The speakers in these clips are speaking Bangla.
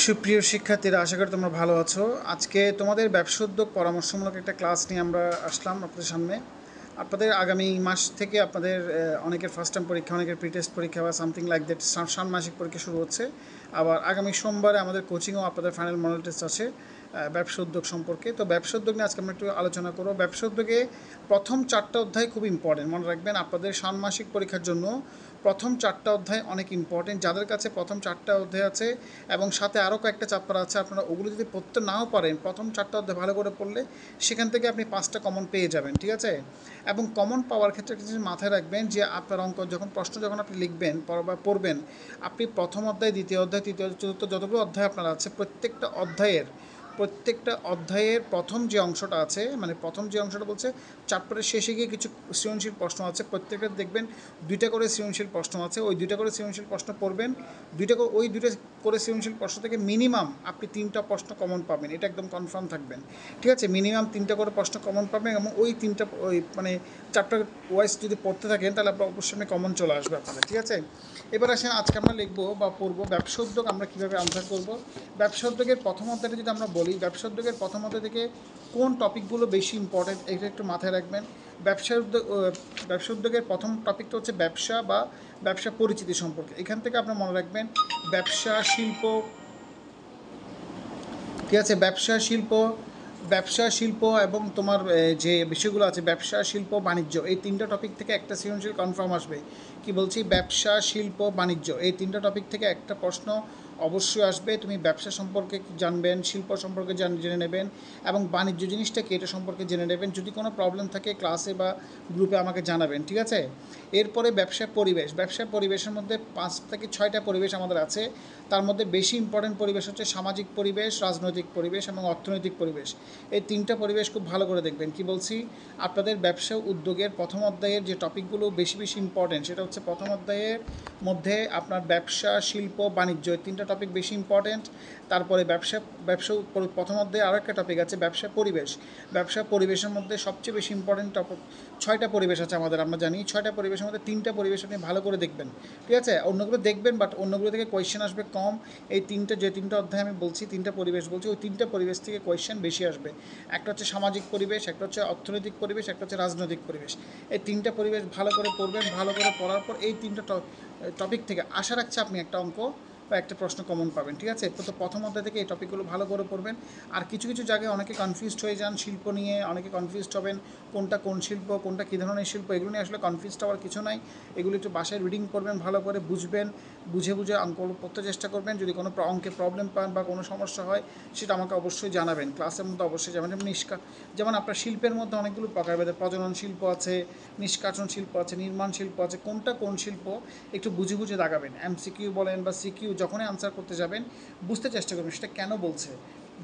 সুপ্রিয় শিক্ষার্থীরা, আশা করি তোমরা ভালো আছো। আজকে তোমাদের ব্যবসা উদ্যোগ পরামর্শমূলক একটা ক্লাস নিয়ে আমরা আসলাম আপনাদের সামনে। আপনাদের আগামী মাস থেকে আপনাদের অনেকের ফার্স্ট টার্ম পরীক্ষা, অনেকের প্রি টেস্ট পরীক্ষা বা সামথিং লাইক দ্যাট ষান্মাসিক পরীক্ষা শুরু হচ্ছে। আবার আগামী সোমবারে আমাদের কোচিংও আপনাদের ফাইনাল মডেল টেস্ট আছে ব্যবসা উদ্যোগ সম্পর্কে। তো ব্যবসা উদ্যোগ নিয়ে আজকে আমরা একটু আলোচনা করবো। ব্যবসা উদ্যোগে প্রথম 4টা অধ্যায় খুব ইম্পর্টেন্ট, মনে রাখবেন। আপনাদের ষান্মাসিক পরীক্ষার জন্য প্রথম 4টা অধ্যায় অনেক ইম্পর্টেন্ট। যাদের কাছে প্রথম 4টা অধ্যায় আছে এবং সাথে আরও কয়েকটা চ্যাপ্টার আছে, আপনারা ওগুলো যদি পড়তে নাও পারেন, প্রথম 4টা অধ্যায় ভালো করে পড়লে সেখান থেকে আপনি 5টা কমন পেয়ে যাবেন, ঠিক আছে। এবং কমন পাওয়ার ক্ষেত্রে কিছু মাথায় রাখবেন যে আপনার অঙ্ক যখন আপনি লিখবেন বা পড়বেন, আপনি প্রথম অধ্যায়, দ্বিতীয় অধ্যায়, তৃতীয়, চতুর্থ যতগুলো অধ্যায় আপনার আছে প্রত্যেকটা অধ্যায়ের প্রথম যে অংশটা আছে, মানে প্রথম যে অংশটা বলছে চ্যাপ্টারের শেষে গিয়ে কিছু সৃজনশীল প্রশ্ন আছে। প্রত্যেকটা দেখবেন 2টা করে সৃজনশীল প্রশ্ন আছে। ওই 2টা করে সৃজনশীল প্রশ্ন পড়বেন। ওই 2টা করে সৃজনশীল প্রশ্ন থেকে মিনিমাম আপনি 3টা প্রশ্ন কমন পাবেন, এটা একদম কনফার্ম থাকবেন, ঠিক আছে। মিনিমাম 3টা করে প্রশ্ন কমন পাবেন এবং ওই 3টা মানে চ্যাপ্টার ওয়াইজ যদি পড়তে থাকেন তাহলে আপনার অবশ্যই কমন চলে আসবে আপনাদের, ঠিক আছে। এবার আসেন, আজকে আমরা লিখবো বা পড়বো ব্যবসা উদ্যোগ আমরা কীভাবে আনসার করব। ব্যবসা উদ্যোগের প্রথম অধ্যায়টা যদি আমরা বলি, ব্যবসা উদ্যোগের প্রথম অধ্যায় থেকে কোন টপিকগুলো বেশি ইম্পর্টেন্ট এটা একটু মাথায় রাখবেন। ব্যবসা উদ্যোগের প্রথম টপিকটা হচ্ছে ব্যবসা পরিচিতি সম্পর্কে। এখান থেকে আপনার মনে রাখবেন ব্যবসা শিল্প, ঠিক আছে। ব্যবসা শিল্প এবং তোমার যে বিষয়গুলো আছে ব্যবসা শিল্প বাণিজ্য, এই 3টা টপিক থেকে একটা সৃজনশীল কনফার্ম আসবে। কি বলছি, ব্যবসা শিল্প বাণিজ্য, এই 3টা টপিক থেকে একটা প্রশ্ন অবশ্যই আসবে। তুমি ব্যবসা সম্পর্কে জানবেন, শিল্প সম্পর্কে জেনে নেবেন এবং বাণিজ্য জিনিসটা কি এটা সম্পর্কে জেনে নেবেন। যদি কোনো প্রবলেম থাকে ক্লাসে বা গ্রুপে আমাকে জানাবেন, ঠিক আছে। এরপরে ব্যবসা পরিবেশের মধ্যে 5 থেকে 6টা পরিবেশ আমাদের আছে। তার মধ্যে বেশি ইম্পর্টেন্ট পরিবেশ হচ্ছে সামাজিক পরিবেশ, রাজনৈতিক পরিবেশ এবং অর্থনৈতিক পরিবেশ। এই 3টা পরিবেশ খুব ভালো করে দেখবেন। কি বলছি, আপনাদের ব্যবসা উদ্যোগের প্রথম অধ্যায়ের যে টপিকগুলো বেশি ইম্পর্টেন্ট, সেটা হচ্ছে প্রথম অধ্যায়ের মধ্যে আপনার ব্যবসা শিল্প বাণিজ্য, এই 3টা টপিক বেশি ইম্পর্টেন্ট। তারপরে ব্যবসা প্রথম অধ্যায়ে আরও একটা টপিক আছে ব্যবসা পরিবেশের মধ্যে সবচেয়ে বেশি ইম্পর্টেন্ট টপিক 6টা পরিবেশ আছে আমাদের, আমরা জানি। 6টা পরিবেশের মধ্যে 3টা পরিবেশ আপনি ভালো করে দেখবেন, ঠিক আছে। অন্যগুলো দেখবেন বাট অন্যগুলো থেকে কোয়েশ্চেন আসবে কম। এই 3টা অধ্যায় আমি বলছি, 3টা পরিবেশ বলছি, ওই 3টা পরিবেশ থেকে কোয়েশ্চেন বেশি আসবে। একটা হচ্ছে সামাজিক পরিবেশ, একটা হচ্ছে অর্থনৈতিক পরিবেশ, একটা হচ্ছে রাজনৈতিক পরিবেশ। এই 3টা পরিবেশ ভালো করে পড়বেন। ভালো করে পড়ার পর এই 3টা টপিক থেকে আশা রাখছি আপনি একটা অঙ্ক বা একটা প্রশ্ন কমন পাবেন, ঠিক আছে। তো প্রথম অধ্যায় থেকে এই টপিকগুলো ভালো করে পড়বেন। আর কিছু জায়গায় অনেকে কনফিউজড হয়ে যান শিল্প নিয়ে, অনেকে কনফিউজড হবেন কোনটা কোন শিল্প, কোনটা কী ধরনের শিল্প, এগুলো নিয়ে আসলে কনফিউজড হওয়ার কিছু নাই। এগুলো একটু বাসায় রিডিং করবেন, ভালো করে বুঝবেন, বুঝে অঙ্ক পড়তে চেষ্টা করবেন। যদি কোনো অঙ্কে প্রবলেম পান বা কোনো সমস্যা হয় সেটা আমাকে অবশ্যই জানাবেন, ক্লাসের মধ্যে অবশ্যই জানাবেন। যেমন আপনার শিল্পের মধ্যে অনেকগুলো প্রকারভেদে প্রজনন শিল্প আছে, নিষ্কাশন শিল্প আছে, নির্মাণ শিল্প আছে, কোনটা কোন শিল্প একটু বুঝে দাগাবেন। MCQ বলেন বা CQ, যখনই আনসার করতে যাবেন বুঝতে চেষ্টা করবেন সেটা কেন বলছে।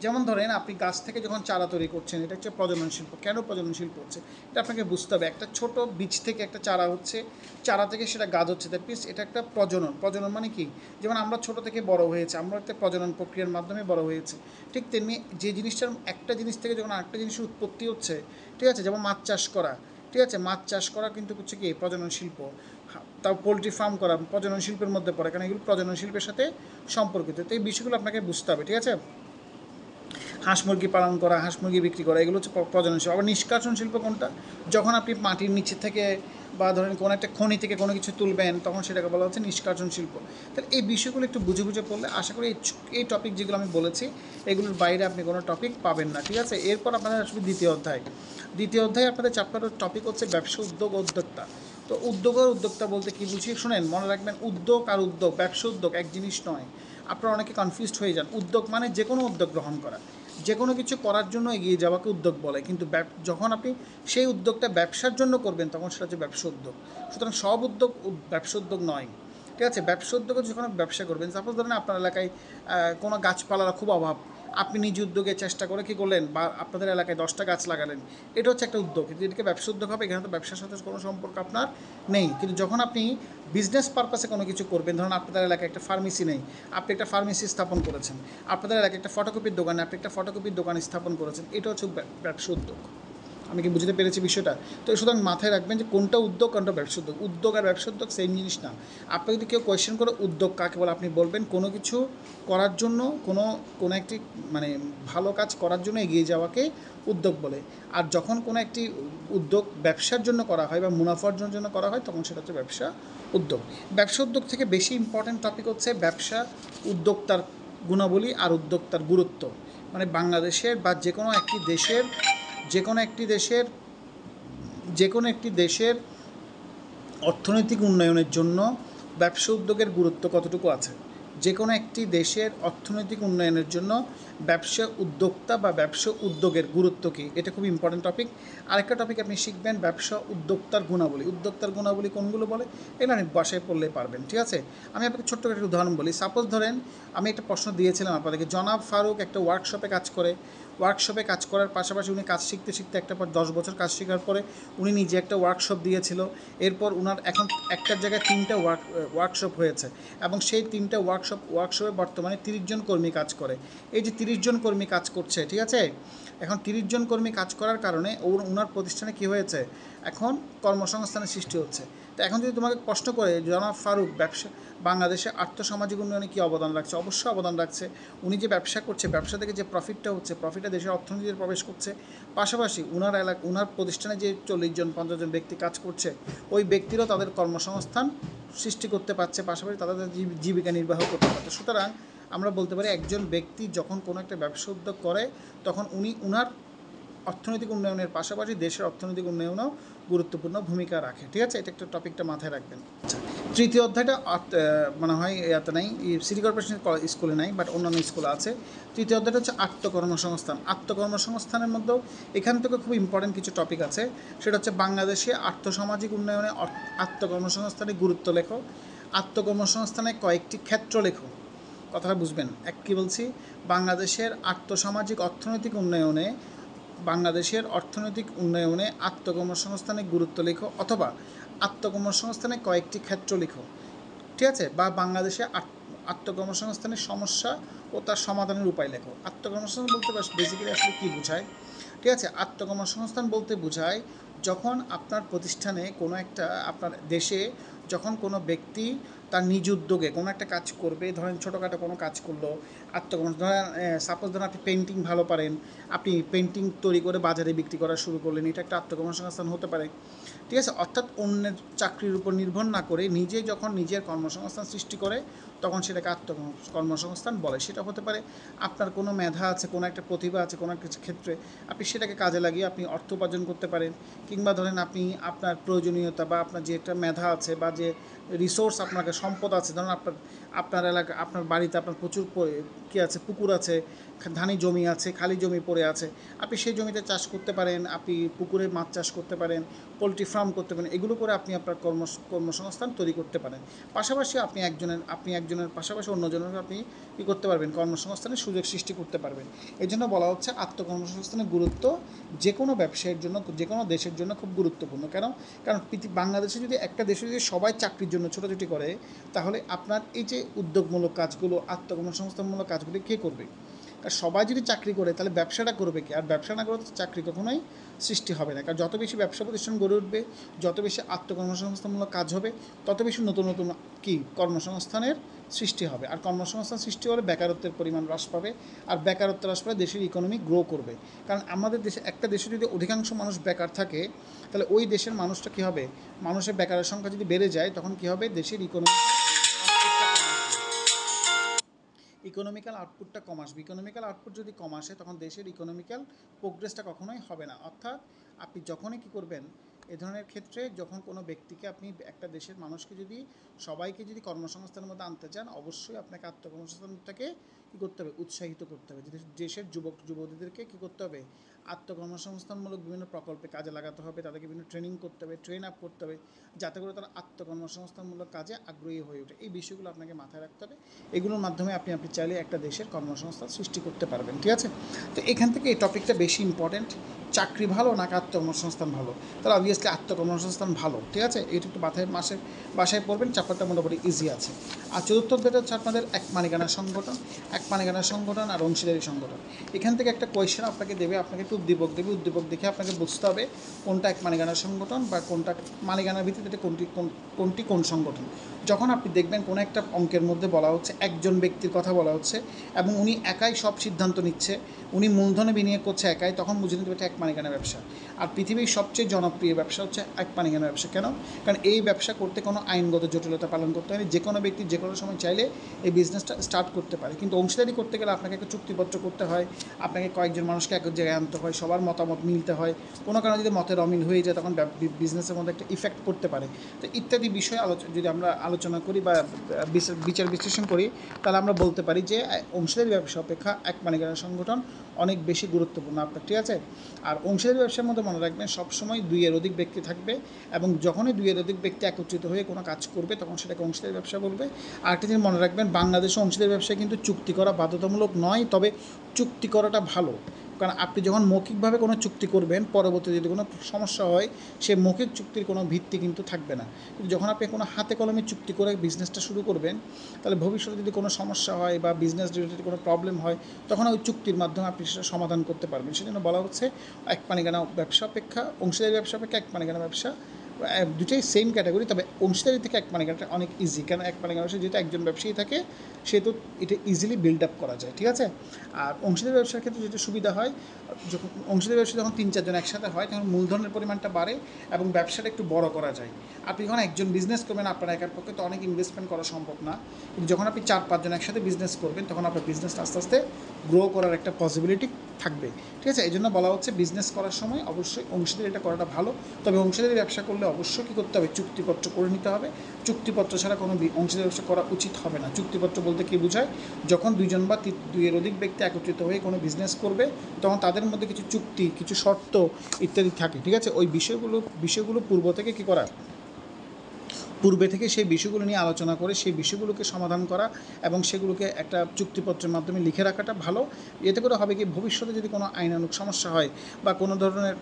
যেমন ধরেন আপনি গাছ থেকে যখন চারা তৈরি করছেন, এটা হচ্ছে প্রজনন শিল্প। কেন প্রজনন শিল্প হচ্ছে এটা আপনাকে বুঝতে হবে। একটা ছোট বীজ থেকে একটা চারা হচ্ছে, চারা থেকে সেটা গাছ হচ্ছে, দ্যাট মিনস এটা একটা প্রজনন মানে কি, যেমন আমরা ছোট থেকে বড় হয়েছে, আমরা একটা প্রজনন প্রক্রিয়ার মাধ্যমে বড় হয়েছে। ঠিক তেমনি যে জিনিসটার একটা জিনিস থেকে যখন আরেকটা জিনিসের উৎপত্তি হচ্ছে, ঠিক আছে, যেমন মাছ চাষ করা, ঠিক আছে, মাছ চাষ করা কিন্তু হচ্ছে কি প্রজনন শিল্প। তাও পোলট্রি ফার্ম করা প্রজনন শিল্পের মধ্যে পড়ে, কারণ এগুলো প্রজনন শিল্পের সাথে সম্পর্কিত। তো এই বিষয়গুলো আপনাকে বুঝতে হবে, ঠিক আছে। হাঁস মুরগি পালন করা, হাঁস মুরগি বিক্রি করা, এগুলো হচ্ছে প্রজনন শিল্প। আবার নিষ্কাশন শিল্প কোনটা, যখন আপনি মাটির নিচে থেকে বা ধরেন কোনো একটা খনি থেকে কোনো কিছু তুলবেন তখন সেটাকে বলা হচ্ছে নিষ্কাশন শিল্প। তাহলে এই বিষয়গুলো একটু বুঝে পড়লে আশা করি এই টপিক যেগুলো আমি বলেছি এগুলোর বাইরে আপনি কোনো টপিক পাবেন না, ঠিক আছে। এরপর আপনাদের আসবে দ্বিতীয় অধ্যায় আপনাদের চ্যাপ্টারের টপিক হচ্ছে ব্যবসা উদ্যোগ ও উদ্যোক্তা। তো উদ্যোক্তা বলতে কী বুঝি শুনেন, মনে রাখবেন উদ্যোগ আর ব্যবসা উদ্যোগ এক জিনিস নয়। আপনারা অনেকে কনফিউজড হয়ে যান। উদ্যোগ মানে যে কোনো উদ্যোগ গ্রহণ করা, যে কোনো কিছু করার জন্য এগিয়ে যাওয়াকে উদ্যোগ বলে, কিন্তু যখন আপনি সেই উদ্যোগটা ব্যবসার জন্য করবেন তখন সেটা হচ্ছে ব্যবসা উদ্যোগ। সুতরাং সব উদ্যোগ ব্যবসা উদ্যোগ নয়, ঠিক আছে। ব্যবসা উদ্যোগে যখন ব্যবসা করবেন, সাপোজ ধরেন আপনার এলাকায় কোনো গাছপালার খুব অভাব, আপনি নিজ উদ্যোগে চেষ্টা করে কী করলেন বা আপনাদের এলাকায় 10টা গাছ লাগালেন, এটা হচ্ছে একটা উদ্যোগ। কিন্তু এটাকে ব্যবসা উদ্যোগ হবে, এখানে তো ব্যবসার সাথে কোনো সম্পর্ক আপনার নেই। কিন্তু যখন আপনি বিজনেস পারপাসে কোনো কিছু করবেন, ধরুন আপনাদের এলাকায় একটা ফার্মেসি নেই, আপনি একটা ফার্মেসি স্থাপন করেছেন। আপনাদের এলাকায় একটা ফটোকপির দোকানে আপনি একটা ফটোকপির দোকান স্থাপন করেছেন, এটা হচ্ছে ব্যবসা উদ্যোগ। আমি কি বুঝতে পেরেছি বিষয়টা? তো সুতরাং মাথায় রাখবেন যে কোনটা উদ্যোগ, কোনটা ব্যবসা উদ্যোগ। উদ্যোগ আর ব্যবসা উদ্যোগ সেম জিনিস না। আপনাকে যদি কেউ কোয়েশ্চেন করে উদ্যোগ কাকে বলে, আপনি বলবেন কোনো কিছু করার জন্য, কোনো একটি মানে ভালো কাজ করার জন্য এগিয়ে যাওয়াকে উদ্যোগ বলে। আর যখন কোনো একটি উদ্যোগ ব্যবসার জন্য করা হয় বা মুনাফা অর্জনের জন্য করা হয়, তখন সেটা হচ্ছে ব্যবসা উদ্যোগ। ব্যবসা উদ্যোগ থেকে বেশি ইম্পর্ট্যান্ট টপিক হচ্ছে ব্যবসা উদ্যোক্তার গুণাবলী আর উদ্যোক্তার গুরুত্ব। মানে বাংলাদেশের বা যে কোনো একটি দেশের যে কোনো একটি দেশের অর্থনৈতিক উন্নয়নের জন্য ব্যবসা উদ্যোগের গুরুত্ব কতটুকু আছে। যে কোনো একটি দেশের অর্থনৈতিক উন্নয়নের জন্য ব্যবসা উদ্যোক্তা বা ব্যবসা উদ্যোগের গুরুত্ব কী, এটা খুব ইম্পর্টেন্ট টপিক। আরেকটা টপিক আপনি শিখবেন ব্যবসা উদ্যোক্তার গুণাবলী। উদ্যোক্তার গুণাবলী কোনগুলো বলে, এগুলো আপনি বাসায় পড়লে পারবেন, ঠিক আছে। আমি আপনাকে ছোট্ট একটা উদাহরণ বলি। সাপোজ ধরেন আমি একটা প্রশ্ন দিয়েছিলাম আপনাদেরকে, জনাব ফারুক একটা ওয়ার্কশপে কাজ করে। ওয়ার্কশপে কাজ করার পাশাপাশি উনি কাজ শিখতে শিখতে একটা পর 10 বছর কাজ শেখার পরে উনি নিজে একটা ওয়ার্কশপ দিয়েছিল। এরপর উনার এখন একটার জায়গায় 3টা ওয়ার্কশপ হয়েছে এবং সেই 3টা ওয়ার্কশপে বর্তমানে 30 জন কর্মী কাজ করে। এই যে 30 জন কর্মী কাজ করছে, ঠিক আছে, এখন 30 জন কর্মী কাজ করার কারণে ওনার প্রতিষ্ঠানে কী হয়েছে, এখন কর্মসংস্থানের সৃষ্টি হচ্ছে। তো এখন যদি তোমাকে প্রশ্ন করে জনাব ফারুক বাংলাদেশে আর্থসামাজিক উন্নয়নে কী অবদান রাখছে, অবশ্যই অবদান রাখছে। উনি যে ব্যবসা করছে, ব্যবসা থেকে যে প্রফিটটা হচ্ছে, প্রফিটটা দেশের অর্থনীতিতে প্রবেশ করছে। পাশাপাশি উনার প্রতিষ্ঠানে যে 40 জন 50 জন ব্যক্তি কাজ করছে, ওই ব্যক্তিরও তাদের কর্মসংস্থান সৃষ্টি করতে পারছে, পাশাপাশি তাদের জীবিকা নির্বাহ করতে পারছে। সুতরাং আমরা বলতে পারি একজন ব্যক্তি যখন কোনো একটা ব্যবসা উদ্যোগ করে, তখন উনার অর্থনৈতিক উন্নয়নের পাশাপাশি দেশের অর্থনৈতিক উন্নয়নেও গুরুত্বপূর্ণ ভূমিকা রাখে, ঠিক আছে। এটা একটা টপিকটা মাথায় রাখবেন। আচ্ছা, তৃতীয় অধ্যায়টা মনে হয় এতে নাই, সিটি কর্পোরেশন স্কুলে নাই, বাট অন্যান্য স্কুলে আছে। তৃতীয় অধ্যায়টা হচ্ছে আত্মকর্মসংস্থান। আত্মকর্মসংস্থানের মধ্যেও এখান থেকে খুব ইম্পর্টেন্ট কিছু টপিক আছে। সেটা হচ্ছে বাংলাদেশে আর্থসামাজিক উন্নয়নে আত্মকর্মসংস্থানের গুরুত্ব লেখো, আত্মকর্মসংস্থানের কয়েকটি ক্ষেত্র লেখো। কথাটা বুঝবেন, কী বলছি, বাংলাদেশের অর্থনৈতিক উন্নয়নে আত্মকর্মসংস্থানের গুরুত্ব লেখো, অথবা আত্মকর্মসংস্থানের কয়েকটি ক্ষেত্র লেখো, ঠিক আছে, বা বাংলাদেশে আত্মকর্মসংস্থানের সমস্যা ও তার সমাধানের উপায় লেখো। আত্মকর্মসংস্থান বলতে বেসিক্যালি আসলে কী বোঝায়, ঠিক আছে। আত্মকর্মসংস্থান বলতে বোঝায় যখন আপনার প্রতিষ্ঠানে আপনার দেশে যখন কোনো ব্যক্তি তার নিজ উদ্যোগে কোনো একটা কাজ করবে, ধরেন ছোটোখাটো কোনো কাজ করলো, ধরেন সাপোজ ধরেন আপনি পেন্টিং ভালো পারেন, আপনি পেন্টিং তৈরি করে বাজারে বিক্রি করা শুরু করলেন, এটা একটা আত্মকর্মসংস্থান হতে পারে, ঠিক আছে। অর্থাৎ অন্যের চাকরির উপর নির্ভর না করে যখন নিজের কর্মসংস্থান সৃষ্টি করে, তখন সেটাকে কর্মসংস্থান বলে। সেটা হতে পারে আপনার কোনো মেধা আছে, কোনো একটা প্রতিভা আছে, কোনো একটা ক্ষেত্রে আপনি সেটাকে কাজে লাগিয়ে আপনি অর্থ উপার্জন করতে পারেন। কিংবা ধরেন আপনি আপনার প্রয়োজনীয়তা বা আপনার যে একটা মেধা আছে বা যে রিসোর্স আপনাকে সম্পদ আছে, ধরুন আপনার এলাকা, আপনার বাড়িতে আপনার প্রচুর কী আছে, পুকুর আছে, ধানি জমি আছে, খালি জমি পড়ে আছে, আপনি সেই জমিতে চাষ করতে পারেন, আপনি পুকুরে মাছ চাষ করতে পারেন, পোলট্রি ফার্ম করতে পারেন। এগুলো করে আপনি আপনার কর্মসংস্থান তৈরি করতে পারেন। পাশাপাশি আপনি একজনের পাশাপাশি অন্যজনের আপনি কী করতে পারবেন, কর্মসংস্থানের সুযোগ সৃষ্টি করতে পারবেন। এই জন্য বলা হচ্ছে আত্মকর্মসংস্থানের গুরুত্ব যে কোনো ব্যবসায়ের জন্য, যে কোনো দেশের জন্য খুব গুরুত্বপূর্ণ। কারণ বাংলাদেশে যদি একটা দেশে যদি সবাই চাকরির জন্য ছোটাছুটি করে, তাহলে আপনার এই যে উদ্যোগমূলক কাজগুলো, আত্মকর্মসংস্থানমূলক কাজগুলো কে করবে? কারণ সবাই যদি চাকরি করে তাহলে ব্যবসাটা করবে কি? আর ব্যবসা না করলে চাকরি কখনোই সৃষ্টি হবে না। কারণ যত বেশি ব্যবসা প্রতিষ্ঠান গড়ে উঠবে, যত বেশি আত্মকর্মসংস্থানমূলক কাজ হবে, তত বেশি নতুন নতুন কর্মসংস্থানের সৃষ্টি হবে। আর কর্মসংস্থান সৃষ্টি হলে বেকারত্বের পরিমাণ হ্রাস পাবে, আর বেকারত্ব হ্রাস পালে দেশের ইকোনমি গ্রো করবে। কারণ আমাদের দেশে, একটা দেশে যদি অধিকাংশ মানুষ বেকার থাকে, তাহলে ওই দেশের মানুষটা কী হবে, মানুষের বেকারের সংখ্যা যদি বেড়ে যায়, তখন কী হবে, দেশের ইকোনমিক্যাল আউটপুটটা কম আসবে। ইকোনমিক্যাল আউটপুট যদি কম আসে, তখন দেশের ইকোনমিক্যাল প্রোগ্রেসটা কখনোই হবে না। অর্থাৎ আপনি যখনই কী করবেন, এ ধরনের ক্ষেত্রে যখন কোনো ব্যক্তিকে আপনি একটা দেশের মানুষকে সবাইকে যদি কর্মসংস্থানের মধ্যে আনতে চান, অবশ্যই আপনাকে আত্মকর্মসংস্থানটাকে কী করতে হবে, উৎসাহিত করতে হবে। দেশের যুবতীদেরকে কী করতে হবে, আত্মকর্মসংস্থানমূলক বিভিন্ন প্রকল্পে কাজে লাগাতে হবে, তাদেরকে বিভিন্ন ট্রেনিং করতে হবে, ট্রেন আপ করতে হবে, যাতে করে তারা আত্মকর্মসংস্থানমূলক কাজে আগ্রহী হয়ে ওঠে। এই বিষয়গুলো আপনাকে মাথায় রাখতে হবে। এগুলোর মাধ্যমে আপনি চাইলে একটা দেশের কর্মসংস্থান সৃষ্টি করতে পারবেন, ঠিক আছে। তো এখান থেকে এই টপিকটা বেশি ইম্পর্ট্যান্ট। চাকরি ভালো নাকি আত্মকর্মসংস্থান ভালো, তাহলে অবভিয়াসলি আত্মকর্মসংস্থান ভালো। ঠিক আছে, এইটা একটু বাসায় পড়বেন, চ্যাপ্টারটা মোটামুটি ইজি আছে। আর চতুর্থ অধ্যায়টা হচ্ছে আপনাদের এক মালিকানা সংগঠন আর অংশীদারি সংগঠন। এখান থেকে একটা কোয়েশ্চেন আপনাকে দেবে, আপনাকে একটু উদ্দীপক দেবে, উদ্দীপক দেখে আপনাকে বুঝতে হবে কোনটা এক মালিকানা সংগঠন বা কোনটা মালিকানার ভিত্তিতে কোনটি কোন সংগঠন। যখন আপনি দেখবেন কোনো একটা অঙ্কের মধ্যে বলা হচ্ছে একজন ব্যক্তির কথা বলা হচ্ছে এবং উনি একাই সব সিদ্ধান্ত নিচ্ছে, উনি মূলধনে বিনিয়োগ করছে একাই, তখন বুঝে নিতে এটা এক মালিকানা ব্যবসা। আর পৃথিবীর সবচেয়ে জনপ্রিয় ব্যবসা হচ্ছে এক মালিকানা ব্যবসা। কেন? কারণ এই ব্যবসা করতে কোনো আইনগত জটিলতা পালন করতে হয়, যে কোনো ব্যক্তি যে কোনো সময় চাইলে এই বিজনেসটা স্টার্ট করতে পারে। কিন্তু অংশীদারি করতে গেলে আপনাকে একটা চুক্তিপত্র করতে হয়, আপনাকে কয়েকজন মানুষকে এক জায়গায় আনতে হয়, সবার মতামত মিলতে হয়, কোনো কারণে যদি মতের অমিল হয়ে যায় তখন বিজনেসের মধ্যে একটা ইফেক্ট পড়তে পারে। তো ইত্যাদি বিষয়ে যদি আমরা আলোচনা করি বা বিচার বিশ্লেষণ করি, তাহলে আমরা বলতে পারি যে অংশীদারি ব্যবসা অপেক্ষা এক মালিকানা সংগঠন অনেক বেশি গুরুত্বপূর্ণ আপনার। ঠিক আছে, আর অংশীদারি ব্যবসার মধ্যে মনে রাখবেন সবসময় 2 এর অধিক ব্যক্তি থাকবে এবং যখনই 2 এর অধিক ব্যক্তি একত্রিত হয়ে কোনো কাজ করবে তখন সেটাকে অংশীদারি ব্যবসা বলবে। আর একটা জিনিস মনে রাখবেন, বাংলাদেশে অংশীদারি ব্যবসায় কিন্তু চুক্তি করা বাধ্যতামূলক নয়, তবে চুক্তি করাটা ভালো। কারণ আপনি যখন মৌখিকভাবে কোনো চুক্তি করবেন, পরবর্তীতে যদি কোনো সমস্যা হয় সে মৌখিক চুক্তির কোনো ভিত্তি কিন্তু থাকবে না। কিন্তু যখন আপনি কোনো হাতে কলমে চুক্তি করে বিজনেসটা শুরু করবেন, তাহলে ভবিষ্যতে যদি কোনো সমস্যা হয় বা বিজনেস রিলেটেড কোনো প্রবলেম হয় তখন ওই চুক্তির মাধ্যমে আপনি সেটা সমাধান করতে পারবেন। সেজন্য বলা হচ্ছে এক মালিকানা ব্যবসা অপেক্ষা অংশীদারি ব্যবসা অপেক্ষা এক মালিকানা ব্যবসা দুটোই সেম ক্যাটাগরি, তবে অংশীদারি থেকে এক মালিকানাটা অনেক ইজি। কারণ এক মালিকানা ব্যবসা যেহেতু একজন ব্যবসায়ী থাকে সেহেতু এটা ইজিলি বিল্ড আপ করা যায়। ঠিক আছে, আর অংশীদারি ব্যবসার ক্ষেত্রে যেটা সুবিধা হয়, যখন অংশীদারি ব্যবসা যখন 3-4 জন একসাথে হয় তখন মূলধনের পরিমাণটা বাড়ে এবং ব্যবসাটা একটু বড় করা যায়। আপনি যখন একজন বিজনেস করবেন আপনার একার পক্ষে তো অনেক ইনভেস্টমেন্ট করা সম্ভব না, কিন্তু যখন আপনি 4-5 জন একসাথে বিজনেস করবেন তখন আপনার বিজনেসটা আস্তে আস্তে গ্রো করার একটা পসিবিলিটি থাকবে। ঠিক আছে, এই জন্য বলা হচ্ছে বিজনেস করার সময় অবশ্যই অংশীদারিটা করাটা ভালো। তবে অংশীদারি ব্যবসা করলে অবশ্যই কী করতে হবে, চুক্তিপত্র করে নিতে হবে। চুক্তিপত্র ছাড়া কোনো অংশীদারি ব্যবসা করা উচিত হবে না। চুক্তিপত্র বলতে কী বোঝায়, যখন 2 জন বা 2 এর অধিক ব্যক্তি একত্রিত হয়ে কোনো বিজনেস করবে তখন তাদের মধ্যে কিছু চুক্তি, কিছু শর্ত ইত্যাদি থাকে। ঠিক আছে, ওই বিষয়গুলো পূর্বে থেকে সেই বিষয়গুলো নিয়ে আলোচনা করে সেই বিষয়গুলোকে সমাধান করা এবং সেগুলোকে একটা চুক্তিপত্রের মাধ্যমে লিখে রাখাটা ভালো। এতে করে হবে কি, ভবিষ্যতে যদি কোনো আইনানুগ সমস্যা হয় বা কোনো ধরনের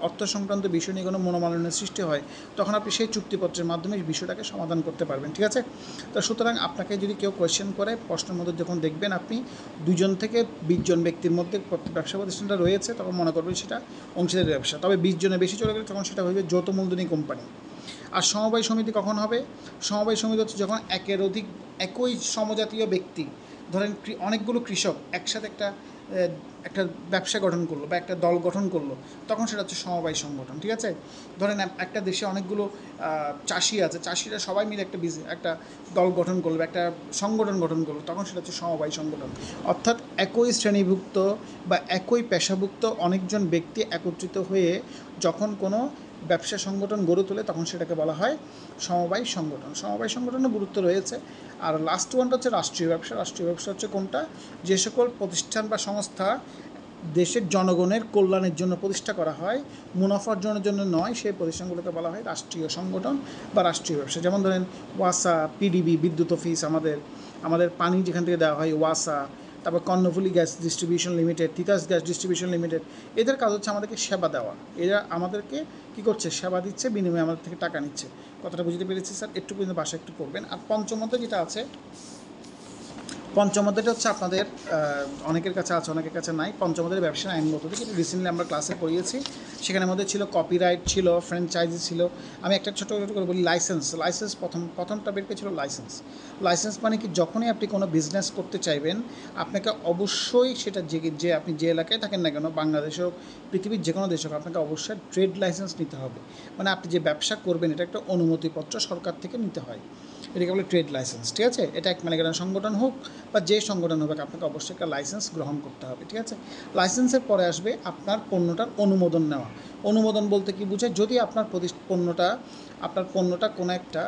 অর্থ সংক্রান্ত বিষয় নিয়ে কোনো মনোমালিন্যের সৃষ্টি হয় তখন আপনি সেই চুক্তিপত্রের মাধ্যমে বিষয়টাকে সমাধান করতে পারবেন। ঠিক আছে, তো সুতরাং আপনাকে যদি কেউ কোয়েশ্চেন করে প্রশ্নের মধ্যে যখন দেখবেন আপনি 2 জন থেকে 20 জন ব্যক্তির মধ্যে ব্যবসা প্রতিষ্ঠানটা রয়েছে তখন মনে করবেন সেটা অংশীদারি ব্যবসা। তবে 20 জনের বেশি চলে গেলে তখন সেটা হইবে যৌথ মূলধনী কোম্পানি। আর সমবায় সমিতি কখন হবে? সমবায় সমিতি হচ্ছে যখন একের অধিক একই সমজাতীয় ব্যক্তি, ধরেন অনেকগুলো কৃষক একসাথে একটা ব্যবসা গঠন করলো বা একটা দল গঠন করলো, তখন সেটা হচ্ছে সমবায় সংগঠন। ঠিক আছে, ধরেন একটা দেশে অনেকগুলো চাষি আছে, চাষিরা সবাই মিলে একটা দল গঠন করলো, একটা সংগঠন গঠন করলো, তখন সেটা হচ্ছে সমবায় সংগঠন। অর্থাৎ একই শ্রেণীভুক্ত বা একই পেশাভুক্ত অনেকজন ব্যক্তি একত্রিত হয়ে যখন কোনো ব্যবসা সংগঠন গড়ে তোলে তখন সেটাকে বলা হয় সমবায় সংগঠন। সমবায় সংগঠনের গুরুত্ব রয়েছে। আর লাস্ট ওয়ানটা হচ্ছে রাষ্ট্রীয় ব্যবসা। রাষ্ট্রীয় ব্যবসা হচ্ছে কোনটা, যে সকল প্রতিষ্ঠান বা সংস্থা দেশের জনগণের কল্যাণের জন্য প্রতিষ্ঠা করা হয়, মুনাফা অর্জনের জন্য নয়, সেই প্রতিষ্ঠানগুলোকে বলা হয় রাষ্ট্রীয় সংগঠন বা রাষ্ট্রীয় ব্যবসা। যেমন ধরেন ওয়াসা, পিডিবি বিদ্যুৎ অফিস, আমাদের পানি যেখান থেকে দেওয়া হয় ওয়াসা, তারপর Karnaphuli gas distribution limited, Titas gas distribution limited, এদের কাজ হচ্ছে আমাদেরকে সেবা দেওয়া। এরা আমাদেরকে কী করছে, সেবা দিচ্ছে, বিনিময়ে আমাদের থেকে টাকা নিচ্ছে। কথাটা বুঝতে পেরেছি স্যার? একটু কিন্তু বাসায় একটু পড়বেন। আর পঞ্চমতে যেটা আছে, পঞ্চমতেটা হচ্ছে আপনাদের অনেকের কাছে আছে অনেকের কাছে নাই। পঞ্চমতের ব্যবসা আইনগত থেকে রিসেন্টলি আমরা ক্লাসে পড়িয়েছি, সেখানের মধ্যে ছিল কপিরাইট, ছিল ফ্র্যাঞ্চাইজি, ছিল আমি একটা ছোটো করে বলি লাইসেন্স। প্রথম টপিকটা ছিল লাইসেন্স মানে কি, যখনই আপনি কোনো বিজনেস করতে চাইবেন আপনাকে অবশ্যই সেটা যে আপনি যে এলাকায় থাকেন না কেন, বাংলাদেশ হোক পৃথিবীর যে কোনো দেশ হোক, আপনাকে অবশ্যই ট্রেড লাইসেন্স নিতে হবে। মানে আপনি যে ব্যবসা করবেন এটা একটা অনুমতিপত্র সরকার থেকে নিতে হয়, এটাকে বলে ট্রেড লাইসেন্স। ঠিক আছে, এটা এক মালিকানা সংগঠন হোক বা যে সংগঠন হবে আপনাকে অবশ্যই একটা লাইসেন্স গ্রহণ করতে হবে। ঠিক আছে, লাইসেন্সের পরে আসবে আপনার পণ্যটার অনুমোদন নেওয়া। অনুমোদন বলতে কি বোঝায়, যদি আপনার পণ্যটা কোনো একটা